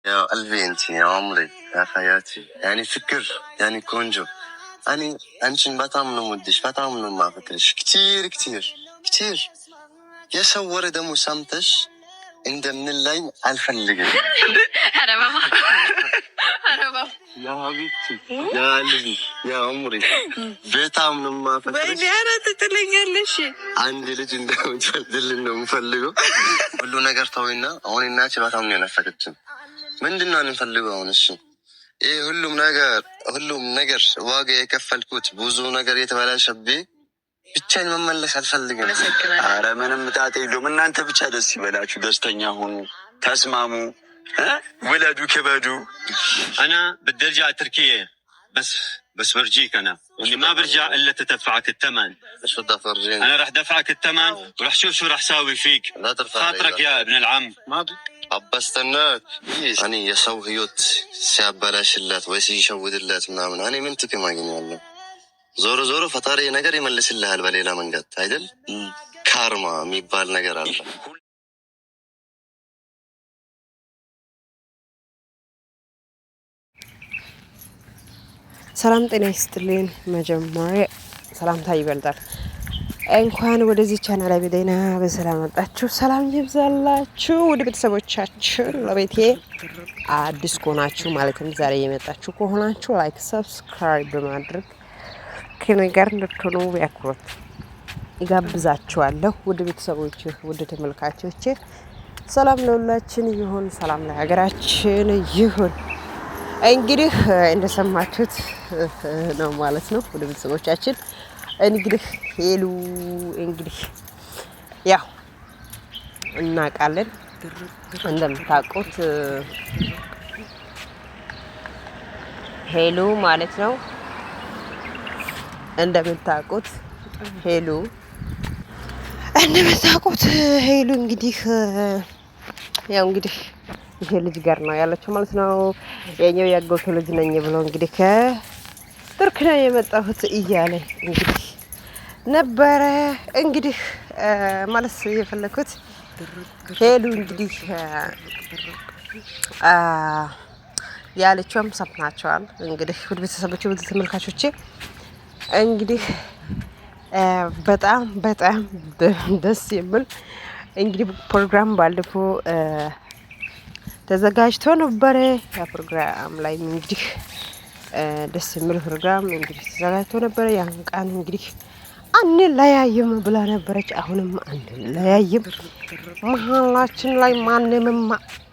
يا قلبي انت يا عمري يا حياتي يعني فكر يعني كونجو انشن بطعم نمودش بطعم ما فكرش كتير كتير كتير يا سور دمو سامتش عند من الليل الفلقة انا بابا يا حبيبتي يا قلبي يا عمري بطعم ما فكرش بيني انا تتلقلش عندي ልጅ እንደምትፈልግልኝ ነው የምፈልገው ሁሉ ነገር ተወይና አሁን እናቴ በጣም ነው ያናፈቀችኝ ምንድነው እንፈልገው አሁን እሺ ይሄ ሁሉም ነገር ዋጋ የከፈልኩት ብዙ ነገር የተበላሸብኝ ብቻዬን መመለስ አልፈልግም አረ ምንም ጣጣ የለውም እናንተ ብቻ ደስ ይበላችሁ ደስተኛ ሁኑ ተስማሙ ولدوا كبدوا انا بدي ارجع تركيا بس برجيك انا واني ما برجع الا تدفعك الثمن ايش بدك تفرجيني انا رح دفعك الثمن ورح شوف شو رح ساوي فيك لا ترفع خاطرك يا ابن العم ما عبا استناك انا يسوي هيوت سيابلاش اللات ويس يشود اللات ምናምን እኔ ምን ጥቅም አገኛለሁ ዞሮ ፈጣሪ ነገር ይመልስልሃል በሌላ መንገድ አይደል ካርማ የሚባል ነገር አለ ሰላም ጤና ይስጥልኝ መጀመሪያ ሰላምታ ይበልጣል እንኳን ወደዚህ ቻናል በደህና በሰላም መጣችሁ ሰላም ይብዛላችሁ ወደ ቤተሰቦቻችን ለቤቴ አዲስ ከሆናችሁ ማለትም ዛሬ የመጣችሁ ከሆናችሁ ላይክ ሰብስክራይብ በማድረግ ከኔ ጋር እንድትሆኑ በአክብሮት ይጋብዛችኋለሁ ወደ ቤተሰቦቼ ወደ ተመልካቾቼ ሰላም ለሁላችን ይሁን ሰላም ለሀገራችን ይሁን እንግዲህ እንደሰማችሁት ነው ማለት ነው ወደ ቤተሰቦቻችን እንግዲህ ሄሉ እንግዲህ ያው እናውቃለን እንደምታውቁት ሄሉ ማለት ነው እንደምታውቁት ሄሉ እንግዲህ ያው እንግዲህ ይሄ ልጅ ጋር ነው ያለችው ማለት ነው የኛው ያጎቱ ልጅ ነኝ ብሎ እንግዲህ ከቱርክ ነው የመጣሁት እያለ እንግዲህ ነበረ እንግዲህ ማለት የፈለኩት ሄሉ እንግዲህ ያለችውም ሰምታችኋል እንግዲህ ወደ ቤተሰቦቼ ወደ ተመልካቾቼ እንግዲህ በጣም ደስ የሚል እንግዲህ ፕሮግራም ባለፈው ተዘጋጅቶ ነበር ያ ፕሮግራም ላይ እንግዲህ ደስ የሚል ፕሮግራም እንግዲህ ተዘጋጅቶ ነበር ያን ቀን እንግዲህ አንለያይም ብላ ነበረች አሁንም አንለያይም መሀላችን ላይ ማንንም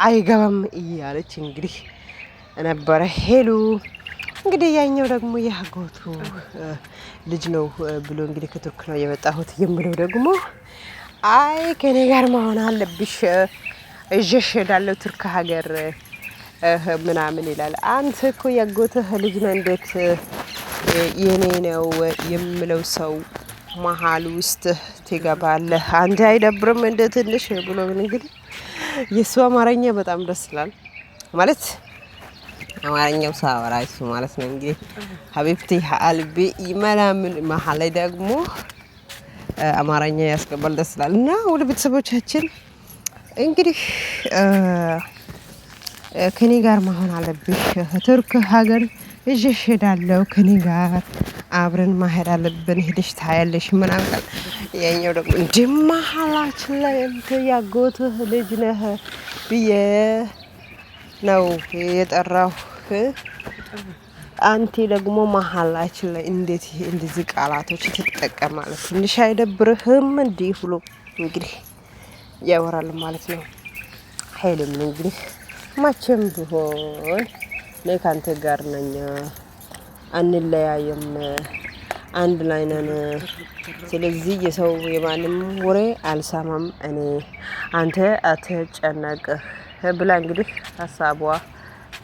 አይገባም እያለች እንግዲህ ነበረ ሄሉ እንግዲህ ያኛው ደግሞ ያጎቱ ልጅ ነው ብሎ እንግዲህ ከቱርክ ነው የመጣሁት የሚለው ደግሞ አይ ከኔ ጋር መሆን አለብሽ እጀሽ ሄዳለሁ ቱርክ ሀገር ምናምን ይላል አንተ እኮ ያጎትህ ልጅ ነው እንዴት የኔ ነው የምለው ሰው መሀል ውስጥ ትገባለህ አንተ አይደብርም እንደ ትንሽ ብሎ እንግዲህ የሱ አማርኛ በጣም ደስ ይላል ማለት አማርኛው ሳወራ እሱ ማለት ነው እንግዲህ ሀቢብቲ አልቢ ይመላምን መሀል ላይ ደግሞ አማርኛ ያስቀበል ደስ ይላል እና ወደ ቤተሰቦቻችን እንግዲህ ከኔ ጋር መሆን አለብሽ ቱርክ ሀገር እጅሽ ሄዳለሁ ከኔ ጋር አብረን ማሄድ አለብን ሄደሽ ታያለሽ ምናምን ቃል ያኛው ደግሞ እንደማላችን ላይ እንት ያጎትህ ልጅ ነህ ብዬ ነው የጠራሁ አንቲ ደግሞ መሀላችን ላይ እንዴት እንደዚህ ቃላቶች ትጠቀማለህ ትንሽ አይደብርህም እንዲህ ብሎ እንግዲህ ያወራል ማለት ነው ሄሉም እንግዲህ መቼም ቢሆን እኔ ካንተ ጋር ነኝ አንለያየም አንድ ላይ ነን ስለዚህ የሰው የማንም ወሬ አልሰማም እኔ አንተ አትጨነቅ ብላ እንግዲህ ሀሳቧ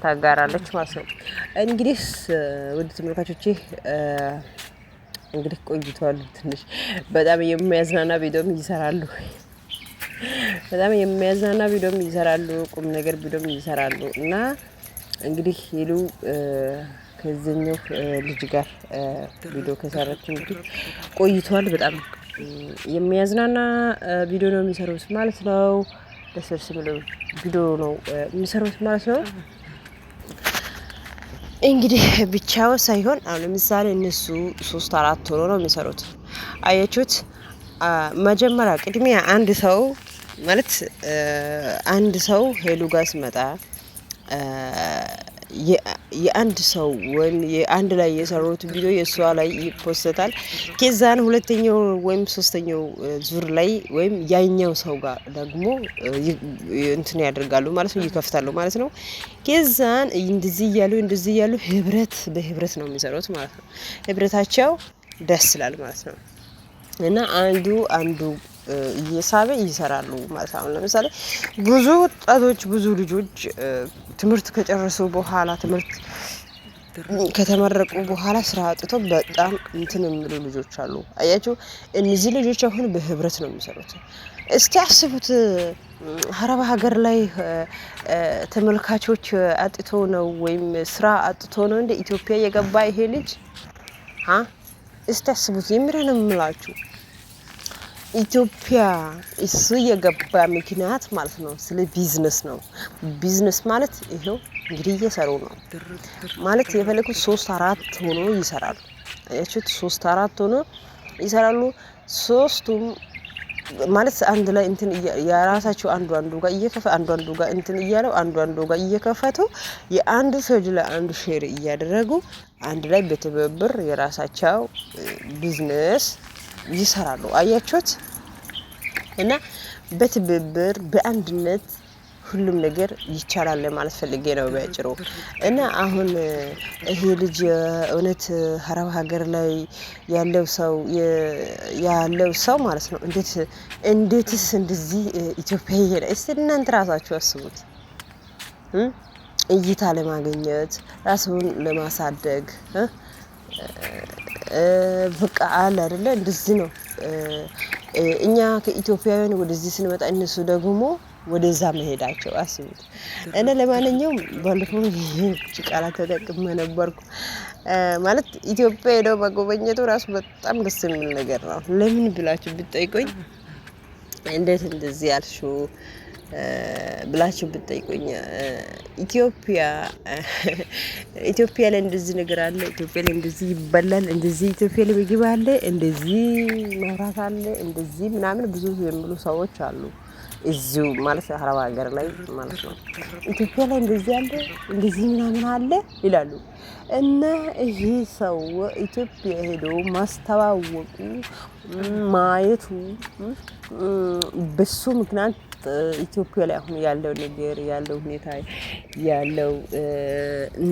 ታጋራለች ማለት ነው እንግዲህ ወደ ተመልካቾቼ እንግዲህ ቆይቷል ትንሽ በጣም የሚያዝናና ቪዲዮም ይሰራሉ ቁም ነገር ቪዲዮም ይሰራሉ እና እንግዲህ ሄሉ ከዚህኛው ልጅ ጋር ቪዲዮ ከሰራች እንግዲህ ቆይቷል በጣም የሚያዝናና ቪዲዮ ነው የሚሰሩት ማለት ነው ደስ የሚለው ቪዲዮ ነው የሚሰሩት ማለት ነው። እንግዲህ ብቻው ሳይሆን አሁን ለምሳሌ እነሱ 3-4 ሆኖ ነው የሚሰሩት። አያችሁት? መጀመሪያ ቅድሚያ አንድ ሰው ማለት አንድ ሰው ሄሉ ጋር ሲመጣ የአንድ ሰው ወይም የአንድ ላይ የሰሩት ቪዲዮ የእሷ ላይ ይፖስታል። ከዛን ሁለተኛው ወይም ሶስተኛው ዙር ላይ ወይም ያኛው ሰው ጋር ደግሞ እንትን ያደርጋሉ ማለት ነው፣ ይከፍታሉ ማለት ነው። ከዛን እንደዚህ እያሉ በህብረት ነው የሚሰሩት ማለት ነው። ህብረታቸው ደስ ይላል ማለት ነው። እና አንዱ እየሳበ ይሰራሉ ማለት ነው። አሁን ለምሳሌ ብዙ ወጣቶች ብዙ ልጆች ትምህርት ከጨረሱ በኋላ ትምህርት ከተመረቁ በኋላ ስራ አጥተው በጣም እንትን የሚሉ ልጆች አሉ። አያችሁ እነዚህ ልጆች አሁን በህብረት ነው የሚሰሩት። እስቲ አስቡት አረብ ሀገር ላይ ተመልካቾች አጥቶ ነው ወይም ስራ አጥቶ ነው እንደ ኢትዮጵያ የገባ ይሄ ልጅ እስቲ አስቡት። የምሬን ነው የምላችሁ ኢትዮጵያ እሱ የገባ ምክንያት ማለት ነው ስለ ቢዝነስ ነው። ቢዝነስ ማለት ይሄው እንግዲህ እየሰሩ ነው ማለት የፈለጉት 3-4 ሆኖ ይሰራሉ። አያችሁት? 3-4 ሆኖ ይሰራሉ። ሶስቱም ማለት አንድ ላይ እንትን የራሳቸው አንዱ ጋር አንዱ ጋር እንትን እያለው አንዱ ጋር እየከፈቱ የአንዱ ፔጅ ላይ አንዱ ሼር እያደረጉ አንድ ላይ በትብብር የራሳቸው ቢዝነስ ይሰራሉ። አያችሁት? እና በትብብር በአንድነት ሁሉም ነገር ይቻላል ለማለት ፈልጌ ነው ባጭሩ። እና አሁን ይሄ ልጅ እውነት አረብ ሀገር ላይ ያለው ሰው ማለት ነው እንዴትስ እንደዚህ ኢትዮጵያ ይሄድ? እስቲ እናንተ ራሳችሁ አስቡት። እይታ ለማግኘት ራስን ለማሳደግ በቃ አለ አይደለ? እንደዚህ ነው። እኛ ከኢትዮጵያውያን ወደዚህ ስንመጣ እነሱ ደግሞ ወደዛ መሄዳቸው አስቡት። እና ለማንኛውም ባለፈው ቃላት ተጠቅሜ ነበርኩ ማለት ኢትዮጵያ ሄደው መጎበኘቱ ራሱ በጣም ደስ የሚል ነገር ነው። ለምን ብላችሁ ብትጠይቁኝ እንዴት እንደዚህ ያልሽው ብላችሁ ብትጠይቁኝ ኢትዮጵያ ላይ እንደዚህ ነገር አለ፣ ኢትዮጵያ ላይ እንደዚህ ይበላል፣ እንደዚህ ኢትዮጵያ ላይ ምግብ አለ፣ እንደዚህ መብራት አለ፣ እንደዚህ ምናምን ብዙ የሚሉ ሰዎች አሉ። እዚሁ ማለት አረብ ሀገር ላይ ማለት ነው። ኢትዮጵያ ላይ እንደዚህ አለ እንደዚህ ምናምን አለ ይላሉ። እና ይሄ ሰው ኢትዮጵያ ሄዶ ማስተዋወቁ ማየቱ በሱ ምክንያት ኢትዮጵያ ላይ አሁን ያለው ነገር ያለው ሁኔታ ያለው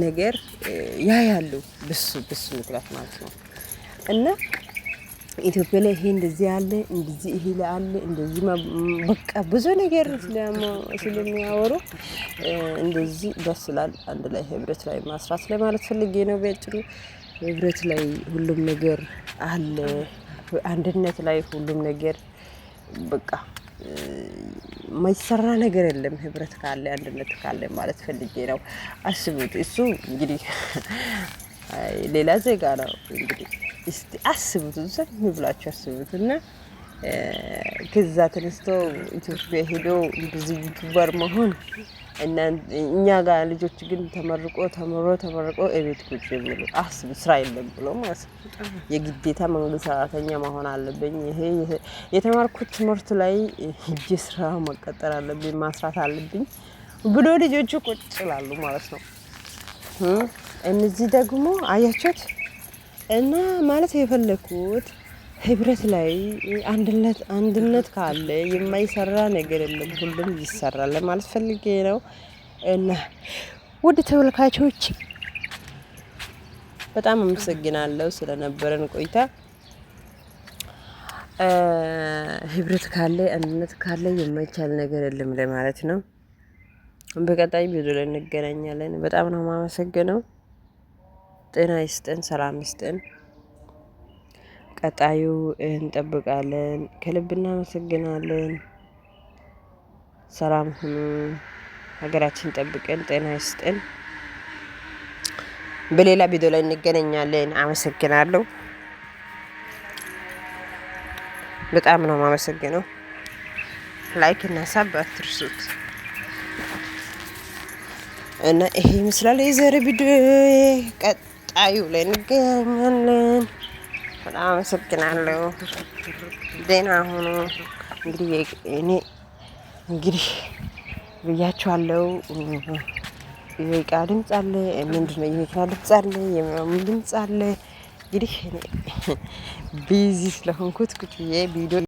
ነገር ያያሉ በሱ ምክንያት ማለት ነው። እና ኢትዮጵያ ላይ ይሄ እንደዚህ አለ እንደዚህ ይሄ ላይ አለ እንደዚህ በቃ ብዙ ነገር ስለሚያወሩ እንደዚህ ደስ ይላል። አንድ ላይ ህብረት ላይ ማስራት ለማለት ፈልጌ ነው በአጭሩ። ህብረት ላይ ሁሉም ነገር አለ፣ አንድነት ላይ ሁሉም ነገር በቃ ማይሰራ ነገር የለም። ህብረት ካለ አንድነት ካለ ማለት ፈልጌ ነው። አስቡት እሱ እንግዲህ ሌላ ዜጋ ነው እንግዲህ እስቲ አስቡት፣ ዝም ብላችሁ አስቡት። እና ከዛ ተነስቶ ኢትዮጵያ ሄዶ እንደዚህ ዩቲዩበር መሆን እና እኛ ጋር ልጆች ግን ተመርቆ እቤት ቁጭ ብሎ አስቡ፣ ስራ የለም ብሎ ማለት ነው። የግዴታ መንግስት ሰራተኛ መሆን አለብኝ፣ ይሄ የተማርኩት ትምህርት ላይ ሂጄ ስራ መቀጠር አለብኝ፣ ማስራት አለብኝ ብሎ ልጆቹ ቁጭ ይላሉ ማለት ነው። እነዚህ ደግሞ አያችሁት? እና ማለት የፈለኩት ህብረት ላይ አንድነት ካለ የማይሰራ ነገር የለም፣ ሁሉም ይሰራል ለማለት ፈልጌ ነው። እና ውድ ተመልካቾች በጣም አመሰግናለሁ ስለነበረን ቆይታ። ህብረት ካለ አንድነት ካለ የማይቻል ነገር የለም ለማለት ነው። በቀጣይ ቪዲዮ ላይ እንገናኛለን። በጣም ነው የማመሰግነው። ጤና ይስጠን፣ ሰላም ይስጠን። ቀጣዩ እንጠብቃለን። ከልብ እናመሰግናለን። ሰላም ሁኑ። ሀገራችን ጠብቀን ጤና ይስጠን። በሌላ ቪዲዮ ላይ እንገናኛለን። አመሰግናለሁ። በጣም ነው የማመሰግነው። ላይክ እና ሳብ አትርሱት። እና ይሄ ይመስላል የዛሬ ቪዲዮ። ቀጣዩ ላይ እንገናኛለን። በጣም አመሰግናለሁ። ደህና ሁኑ። እንግዲህ እኔ ብያችኋለሁ። የእቃ ድምፅ አለ፣ ምንድነው የመኪና ድምፅ አለ፣ የምናምን ድምፅ አለ። እንግዲህ ቢዚ ስለሆንኩት ቁጭ ብዬ ቪዲዮ